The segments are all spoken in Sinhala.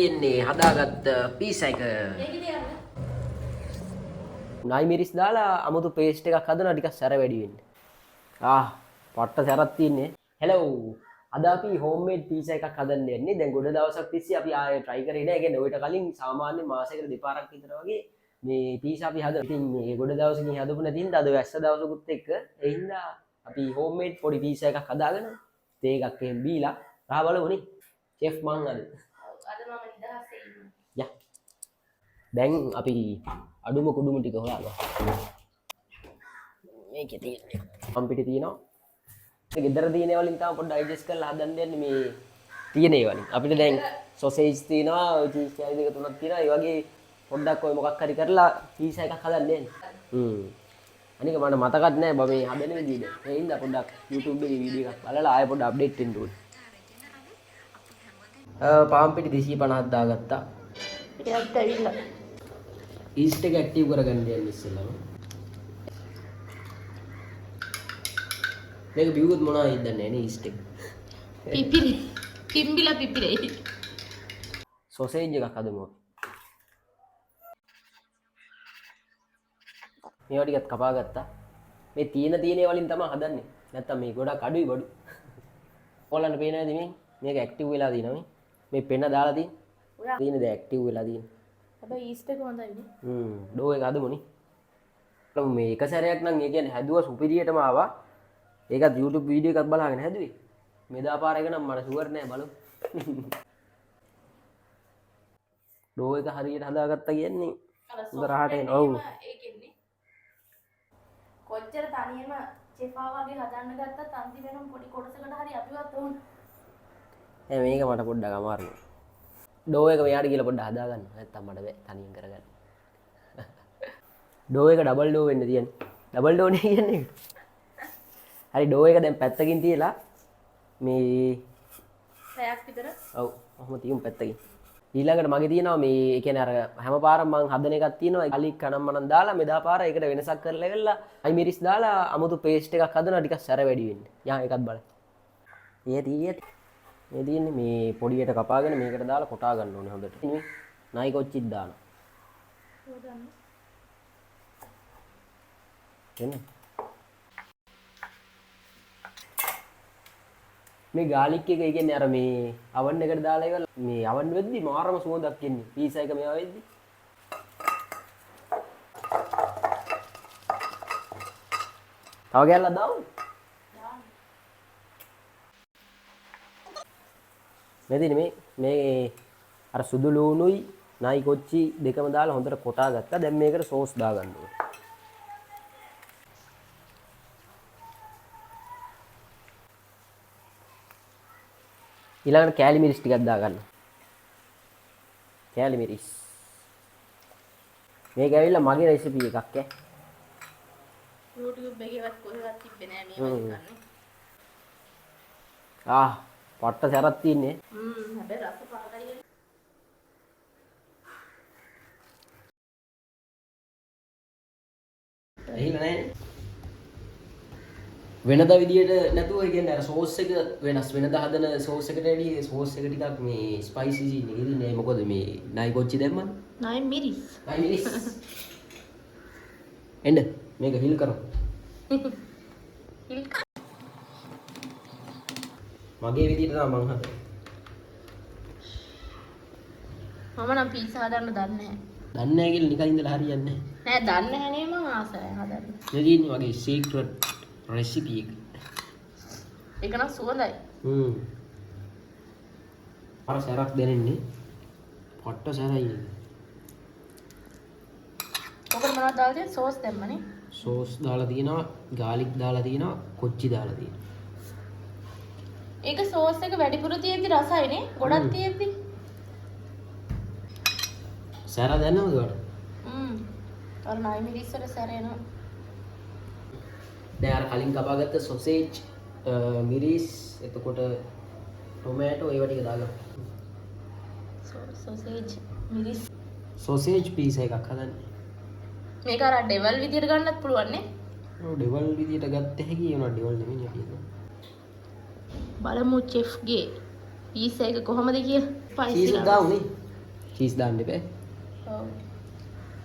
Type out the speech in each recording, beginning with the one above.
ඉන්නේ හදාගත්ත පීස් එක. නයි මිරිස් දාලා අමුතු පේස්ට් එකක් හදනවා ටිකක් සැර වැඩි වෙන්න. පට්ට සැරක් තියෙන්නේ. හෙලෝ. අද අපි හෝම්මේඩ් පීසා එකක් හදන්න යන්නේ. දැන් ගොඩ දවසක් තිස්සේ අපි ආයේ try කරේ නෑ. ඒ කියන්නේ ඔයිට කලින් සාමාන්‍ය මාසයකට දෙපාරක් විතර වගේ මේ පීසා අපි හදලා. ඉතින් මේ ගොඩ දවසකින් හදපු නැති හින්දා අද වැස්ස දවසකුත් එක්ක ඒ හින්දා අපි හෝම්මේඩ් පොඩි පීසා එකක් හදාගෙන තේ එකක් එහෙම බීලා රහ බලමුනේ. chef මං අද. අද මම නිදහසේ ඉන්නවා. යා. දැන් අපි අඩුම කුඩුම ටික හොයාගමු. මේකේ තියෙන්නේ. කම්පිටි තියෙනවා. මේ ගෙදර තියෙන ඒවා වලින් තමයි පොඩ්ඩක් ඇඩ්ජස්ට් කරලා හදන්න යන්නේ මේ තියෙන ඒවා වලින්. අපිට දැන් සොසේජ් තියෙනවා, චීස් කෑලි දෙක තුනක් තියෙනවා. ඒ වගේ පොඩ්ඩක් ඔය මොකක් හරි කරලා පීසා එකක් හදන්න යන්නේ. අනික මට මතකත් නෑ බබ මේ හදන විදිහට. ඒ හින්දා පොඩ්ඩක් YouTube එකේ වීඩියෝ එකක් බලලා ආයෙ පොඩ්ඩක් අප්ඩේට් වෙන්න ඕනේ. පාම් පිටි 250ක් දාගත්තා. ඒත් ඇවිල්ලා. ඊස්ට් එක ඇක්ටිව් කරගන්න යන්නේ ඉස්සෙල්ලාම. මේක බිව්වොත් මොනවද දන්නේ නැහැ නේ ඊස්ට් එක. පිපිරි. පිම්බිලා පිපිරේ. සොසේජ් එකක් හදමු. මේවා ටිකත් කපා ගත්තා. මේ තියෙන වලින් තමයි හදන්නේ. නැත්තම් මේ ගොඩක් අඩුයි බඩු. ඕලන්න පේනවද මේ? මේක ඇක්ටිව් වෙලා තියෙනවා මේ. මේ පෙන්න දාලා තියෙන්නේ. තියෙන දේ ඇක්ටිව් වෙලා තියෙන්නේ. හැබැයි ඊස්ට් එක හොඳයි නේ. ඩෝ එක හදමුනේ. මේ එක සැරයක් නම් ඒ කියන්නේ හැදුවා සුපිරියටම ආවා. ඒකත් YouTube වීඩියෝ එකක් බලාගෙන හැදුවේ. මෙදා පාර එක නම් මට ෂුවර් නෑ බලමු. ඩෝ එක හරියට හදාගත්තා කියන්නේ උදරහට එන. ඔව්. ඒකෙන්නේ. කොච්චර තනියම චෙෆා වගේ හදන්න ගත්තත් අන්තිමේනම් පොඩි කොටසකට හරි අපිවත් උන්. මේක මට පොඩ්ඩක් අමාරුයි. ඩෝ එක මෙයාට කියලා පොඩ්ඩක් හදාගන්න. නැත්තම් මට බෑ තනියෙන් කරගන්න. ඩෝ එක ඩබල් ඩෝ වෙන්න තියෙන්නේ. ඩබල් ඩෝ නේ කියන්නේ. හරි ඩෝ එක දැන් පැත්තකින් තියලා මේ පැයක් විතර. ඔව් ඔහොම තියමු පැත්තකින්. ඊළඟට මගේ තියෙනවා මේ ඒ කියන්නේ අර හැම පාරම මං හදන එකක් තියෙනවා. ගලි කනම් මනම් දාලා මෙදා පාර ඒකට වෙනසක් කරලා ඉවරලා අයි මිරිස් දාලා අමුතු පේස්ට් එකක් හදනවා ටිකක් සැර වැඩි වෙන්න. යා එකක් බලන්න. මේ තියෙන්නේ මේ පොඩියට කපාගෙන මේකට දාලා කොටා ගන්න ඕනේ හොඳට. මේ නයි කොච්චිත් දානවා. එන්න. මේ ගාලික් එක ඒ කියන්නේ අර මේ අවන් එකට දාලා ඉවරලා මේ අවන් වෙද්දි මාරම සුවඳක් එන්නේ. පීසා එක මේවා වෙද්දි. තව ගෑල්ලක් දාමු. මෙතන මේ අර සුදු ලුණුයි නයි කොච්චි දෙකම දාලා හොඳට කොටා ගත්තා. දැන් මේකට සෝස් දාගන්න ඕනේ. ඊළඟට කෑලි මිරිස් ටිකක් දාගන්න. කෑලි මිරිස්. මේක ඇවිල්ලා මගේ රෙසිපි එකක් ඈ. YouTube එකේවත් කොහෙවත් තිබ්බේ නෑ මේ වගේ කන්නේ. පට්ට සැරක් තියෙන්නේ. හැබැයි රස පාටයි. ඇහිලා නැහැ. වෙනදා විදියට නැතුව ඒ කියන්නේ අර සෝස් එක වෙනස් වෙනදා හදන සෝස් එකට වැඩිය සෝස් එක ටිකක් මේ ස්පයිසි ඉන්නේ මොකද මේ නයි කොච්චි දැම්මම නයි මිරිස් එන්න මේක හිල් කරමු මගේ විදියට තමයි මං හදන්නේ මම නම් පීසා හදන්න දන්නේ නැහැ දන්නේ නැහැ කියලා නිකන් ඉඳලා හරියන්නේ නැහැ දන්නේ නැහැ නේ මම ආසයි හදන්න මේ තියෙන්නේ මගේ සීක්‍රට් රෙසිපි එක. ඒක නම් සුවඳයි. අර සැරක් දැනෙන්නේ. පට්ට සැරයි. ඔකට මොනවද දාලා තියෙන්නේ? සෝස් දැම්මනේ. සෝස් දාලා තියෙනවා, ගාලික් දාලා තියෙනවා, කොච්චි දාලා තියෙනවා. ඒක සෝස් එක වැඩිපුර තියෙද්දි රසයිනේ. ගොඩක් තියෙද්දි. සැර දැනෙනවද ඔයාලට? අර නයි මිරිස් වල සැර එනවා. දැන් අර කලින් කපාගත්ත සොසේජ් මිරිස් එතකොට ටොමැටෝ ඒවා ටික දාගන්න. සොසේජ් මිරිස් සොසේජ් පීස් එකක් හදන්න. මේක අර ඩෙවල් විදියට ගන්නත් පුළුවන් නේ. ඔව් ඩෙවල් විදියට ගත්ත හැකි ඒනවා ඩෙවල් නෙමෙයි අපි. බලමු චෙෆ් ගේ පීස් එක කොහමද කියලා. චීස් දාමුනේ. චීස් දාන්න එපා. ඔව්.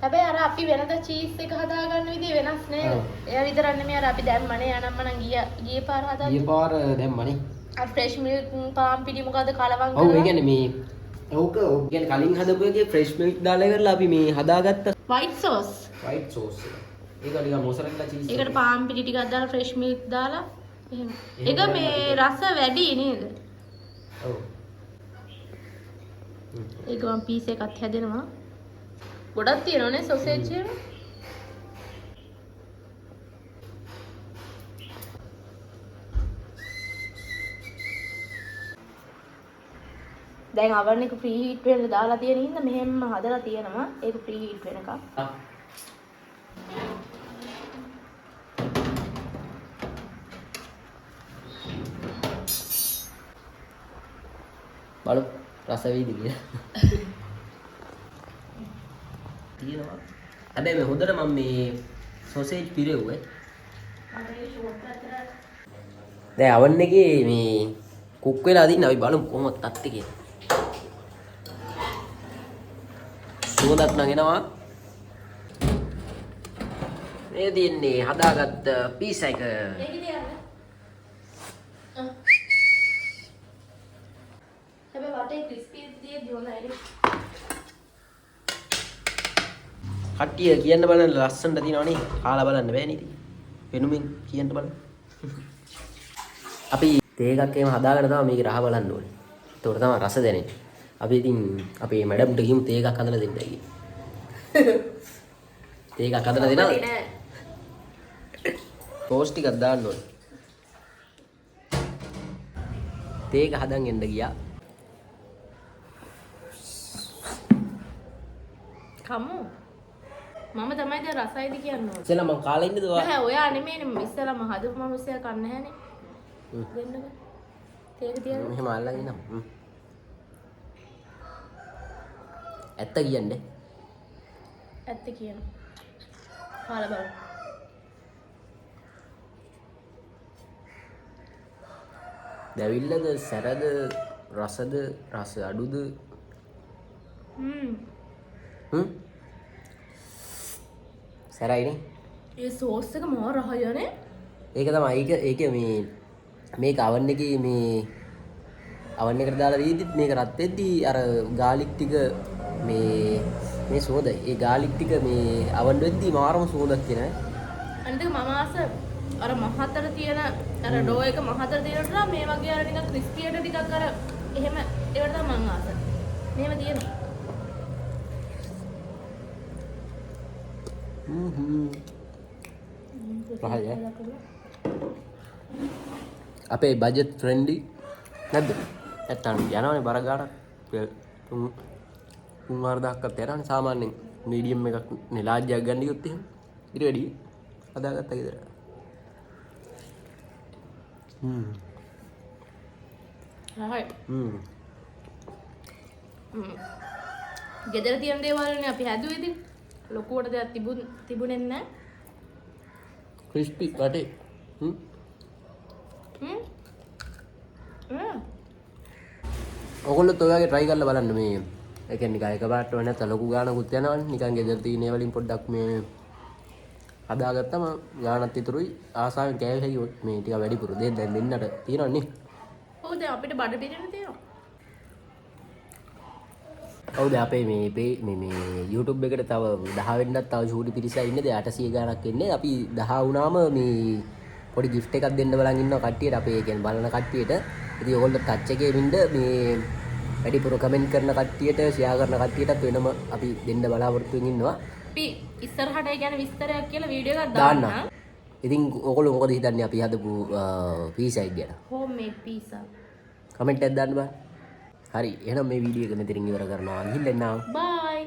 හැබැයි අර අපි වෙනද චීස් එක හදාගන්න විදිය වෙනස් නේද? ඔව්. එයා විතරක් නෙමෙයි අර අපි දැම්මනේ අනම්මනම් ගියේ පාර හදාගන්න. ඊයේ පාර දැම්මනේ. අර ෆ්‍රෙෂ් මිල්ක් පාම් පිටි මොකද කලවම් ඔව් ඒ කරලා කියන්නේ මේ ඕක කියන්නේ කලින් හදපු එකේ ෆ්‍රෙෂ් මිල්ක් දාලා කරලා අපි මේ හදාගත්ත white sauce. white sauce එක. ඒක නිකන් මොසරෙල්ලා චීස්. ඒකට පාම් පිටි ටිකක් දාලා ෆ්‍රෙෂ් මිල්ක් දාලා එහෙම. ඒක මේ රස වැඩි නේද? ඔව්. ඒක මම පීස් එකක් හැදෙනවා. ගොඩක් තියෙනවනේ සොසේජ් එක. දැන් oven එක free heat වෙන්න දාලා තියෙන හින්දා මෙහෙම හදලා තියෙනවා. ඒක free heat වෙනකම්. බලමු රස වේද කියලා. තියෙනවා. හැබැයි මේ හොඳට මම මේ සොසේජ් පිරෙව්වේ. දැන් oven එකේ මේ කුක් වෙලා දින්න අපි බලමු කොහොමද තත්ති කියලා. සුවඳක් නගෙනවා. මේ දින්නේ හදාගත්ත පීසා එක. හැබැයි වටේ ක්‍රිස්පි තියෙද්දි හොඳයි. කට්ටිය කියන්න බලන්න ලස්සනට තියෙනවනේ. කාලා බලන්න බෑනේ ඉතින්. වෙනුමින් කියන්න බලන්න. අපි තේ එකක් එහෙම හදාගෙන තමයි මේක රහ බලන්න ඕනේ. ඒතකොට තමයි රස දැනෙන්නේ. අපි ඉතින් අපේ මැඩම්ට ගිහමු තේ එකක් හදලා දෙන්නයි කියලා. තේ එකක් හදලා දෙනවා. පෝස්ට් ටිකක් දාන්න ඕනේ. තේ එක හදන් එන්න ගියා. කමු. මම තමයි දැන් රසයිද කියන්නේ. ඉතින් මම කාලා ඉන්නද ඔයා? නැහැ ඔයා නෙමෙයිනේ ඉස්සෙල්ලාම හදපු මිනිස්සයා කන්නේ නැහනේ. දෙන්නක. තේක තියන්න. මෙහෙම අල්ලගෙන ඉන්නම්. ඇත්ත කියන්නේ. ඇත්ත කියන. කාලා බලන්න. දැවිල්ලද සැරද රසද රස අඩුද? සැරයිනේ. ඒ සෝස් එක මහ රහයනේ. ඒක තමයි ඒක මේ මේක oven එකේ මේ oven එකට දාලා දීද්දිත් මේක රත් වෙද්දී අර garlic ටික මේ සුවඳ ඒ garlic ටික මේ oven වෙද්දී මාරම සුවඳක් එනවා. අනිත් මම ආස අර මහතර තියෙන අර ඩෝ එක මහතර තියෙනට නම් මේ වගේ අර නිකන් ක්‍රිස්පියට ටිකක් අර එහෙම ඒවට තමයි මම ආස. මෙහෙම තියෙනවා. රහයි අපේ බජට් ෆ්‍රෙන්ඩ්ලි නැද්ද? නැත්තම් යනවනේ බර ගානක් තුන් 4000ක්වත් යනවනේ සාමාන්‍යයෙන් මීඩියම් එකක් නේ ලාර්ජ් එකක් ගන්න ගියොත් එහෙම ඊට වැඩි හදාගත්තා ගෙදර. රහයි. ගෙදර තියෙන දේවල්නේ අපි හැදුවේ ඉතින් ලොකුවට දෙයක් තිබුණේ නැහැ. ක්‍රිස්පි වටේ. ඔයගොල්ලොත් ඔයගේ try කරලා බලන්න මේ ඒ කියන්නේ නිකන් එකපාරට වෙන්නේ නැත්නම් ලොකු ගානකුත් යනවනේ නිකන් ගෙදර තියෙන ඒ වලින් පොඩ්ඩක් මේ හදාගත්තම ගානත් ඉතුරුයි ආසාවෙන් කෑවේ හැකි මේ ටික වැඩිපුර දැන් දෙන්නට තියෙනවනේ. ඔව් දැන් අපිට බඩ පිරෙන්න තියෙනවා. ඔව් දැන් අපේ මේ YouTube එකට තව 10 වෙන්නත් තව ෂූටි පිරිසක් ඉන්නේ දැන් 800 ගානක් ඉන්නේ අපි 10 වුණාම මේ පොඩි gift එකක් දෙන්න බලන් ඉන්නවා කට්ටියට අපේ කියන්නේ බලන කට්ටියට. ඉතින් ඔයගොල්ලෝ ටච් එකේ වින්ද මේ වැඩිපුර කමෙන්ට් කරන කට්ටියට ෂෙයා කරන කට්ටියටත් වෙනම අපි දෙන්න බලාපොරොත්තු වෙමින් ඉන්නවා. අපි ඉස්සරහට ඒ කියන්නේ විස්තරයක් කියලා වීඩියෝ එකක් දාන්න. දාන්න. ඉතින් ඔයගොල්ලෝ මොකද හිතන්නේ අපි හදපු පීසා එක ගැන? homemade pizza. කමෙන්ට් එකක් දාන්න බෑ. හරි එහෙනම් මේ වීඩියෝ එක මෙතනින් ඉවර කරනවා. ගිහින් එන්නම්. Bye.